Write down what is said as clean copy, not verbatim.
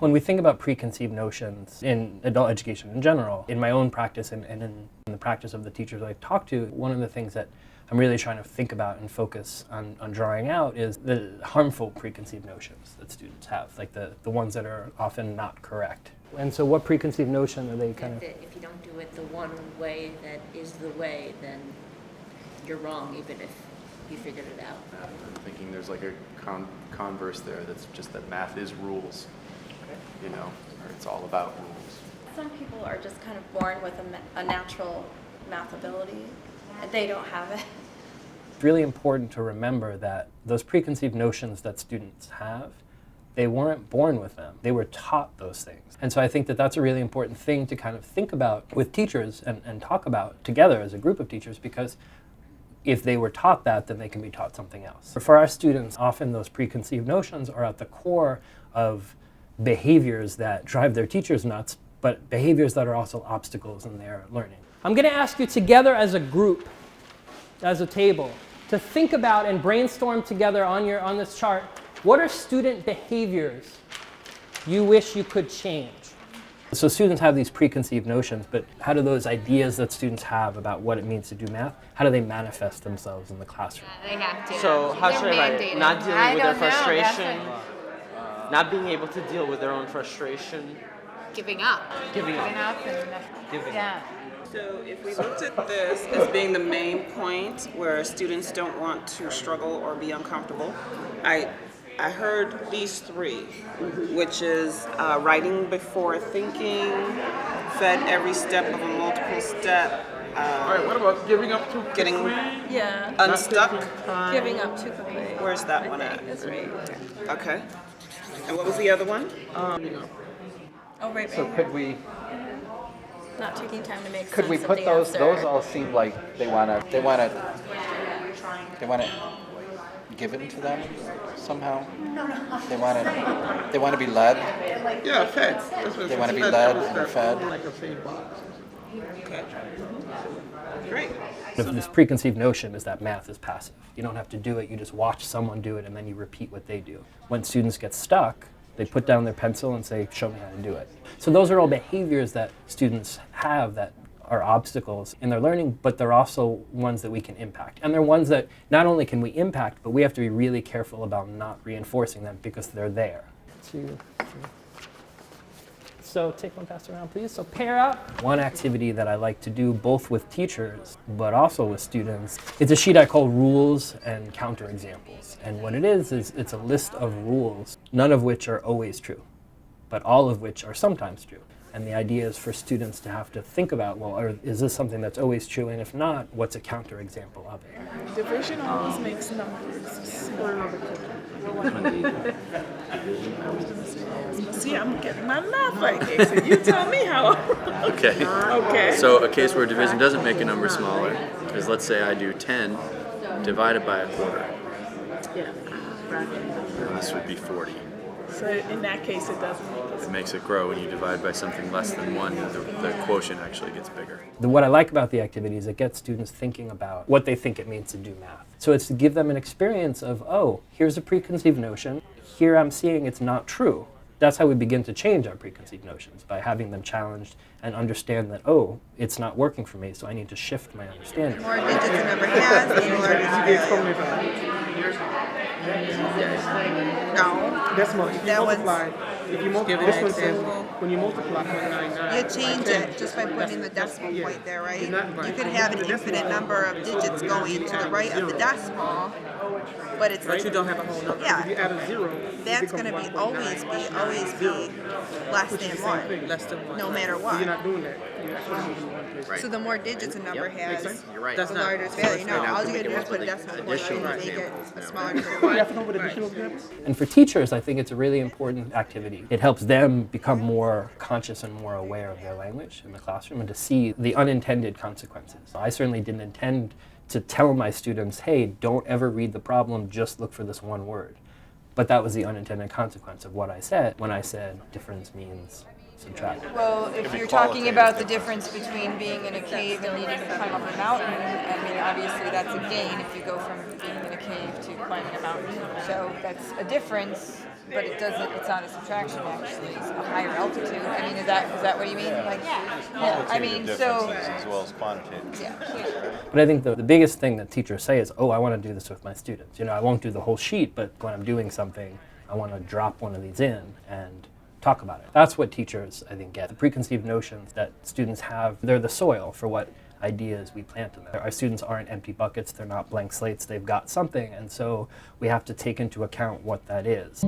When we think about preconceived notions in adult education in general, in my own practice and in the practice of the teachers I talk to, one of the things that I'm really trying to think about and focus on drawing out is the harmful preconceived notions that students have, like the ones that are often not correct. And so what preconceived notion are they kind of... If you don't do it the one way that is the way, then you're wrong, even if you figured it out. I'm thinking there's like a converse there that's just that math is rules, you know, or it's all about rules. Some people are just kind of born with a natural math ability, and they don't have it. It's really important to remember that those preconceived notions that students have, they weren't born with them. They were taught those things. And so I think that that's a really important thing to kind of think about with teachers and talk about together as a group of teachers, because if they were taught that, then they can be taught something else. For our students, often those preconceived notions are at the core of behaviors that drive their teachers nuts, but behaviors that are also obstacles in their learning. I'm going to ask you together as a group, as a table, to think about and brainstorm together on this chart, what are student behaviors you wish you could change? So students have these preconceived notions, but how do those ideas that students have about what it means to do math, how do they manifest themselves in the classroom? They have to. So how should I write it? Not dealing with their frustration, Know, not being able to deal with their own frustration, Giving up. giving up. Yeah. So if we looked at this as being the main point where students don't want to struggle or be uncomfortable, I heard these three, which is writing before thinking, fed every step of a multiple step. All right, what about giving up too quickly? Getting Yeah, unstuck. giving up too quickly. Where's that one at? That's right. Okay. And what was the other one? Oh, right, So right. could we Not taking time to make put sense of those? the Those answer. all seem like they wanna give it to them somehow. They wanna be led. Yeah, fed. That's what They wanna be fed, led that was and fed. like a feed box. Okay. Great. This preconceived notion is that math is passive. You don't have to do it, you just watch someone do it and then you repeat what they do. When students get stuck, they put down their pencil and say, show me how to do it. So those are all behaviors that students have that are obstacles in their learning, but they're also ones that we can impact. And they're ones that not only can we impact, but we have to be really careful about not reinforcing them because they're there. 2, 3. So take one pass around, please. So pair up. One activity that I like to do both with teachers, but also with students, it's a sheet I call rules and counterexamples. And what it is it's a list of rules, none of which are always true, but all of which are sometimes true. And the idea is for students to have to think about, well, is this something that's always true? And if not, what's a counterexample of it? Division always makes numbers. See, I'm getting my math right, Casey. You tell me how. Okay. Okay. So a case where division doesn't make a number smaller is, let's say I do 10 divided by a quarter. Yeah. Right. And this would be 40. So in that case, it doesn't make It makes it grow when you divide by something less than 1, the quotient actually gets bigger. What I like about the activity is it gets students thinking about what they think it means to do math. So it's to give them an experience of, oh, here's a preconceived notion. Here I'm seeing it's not true. That's how we begin to change our preconceived notions, by having them challenged and understand that, oh, it's not working for me, so I need to shift my understanding. More digits the number has, the more No. decimal. If you That multiply, if you multiply, Give an this one says example. when you multiply 0.99. You change it just by putting the decimal point there, right? You could have an infinite number of digits going to the right of the decimal, but it's But you don't have a whole number. If you yeah. add a 0, That's going to be always be less than 1, Less than 1. no matter So you're what. not doing that. You're not putting it in one place. So the more digits a number has, You're right. That's the not. larger its value. No, all you gotta do is put a decimal point in and make it a smaller number. You have to know what additional examples. And for teachers, I think it's a really important activity. It helps them become more conscious and more aware of their language in the classroom and to see the unintended consequences. I certainly didn't intend to tell my students, hey, don't ever read the problem, just look for this one word. But that was the unintended consequence of what I said when I said difference means subtract. Well, if you're talking about the difference between being in a cave and needing to climb up a mountain, I mean, obviously that's a gain if you go from being in a cave to climbing a mountain. So that's a difference, but it doesn't. It's not a subtraction actually. It's a higher altitude. I mean, is that what you mean? Like, yeah. I mean, so as well as quantitative. yeah. But I think the biggest thing that teachers say is, oh, I want to do this with my students. You know, I won't do the whole sheet, but when I'm doing something, I want to drop one of these in and talk about it. That's what teachers, I think, get. The preconceived notions that students have, they're the soil for what ideas we plant in them. Our students aren't empty buckets, they're not blank slates, they've got something, and so we have to take into account what that is.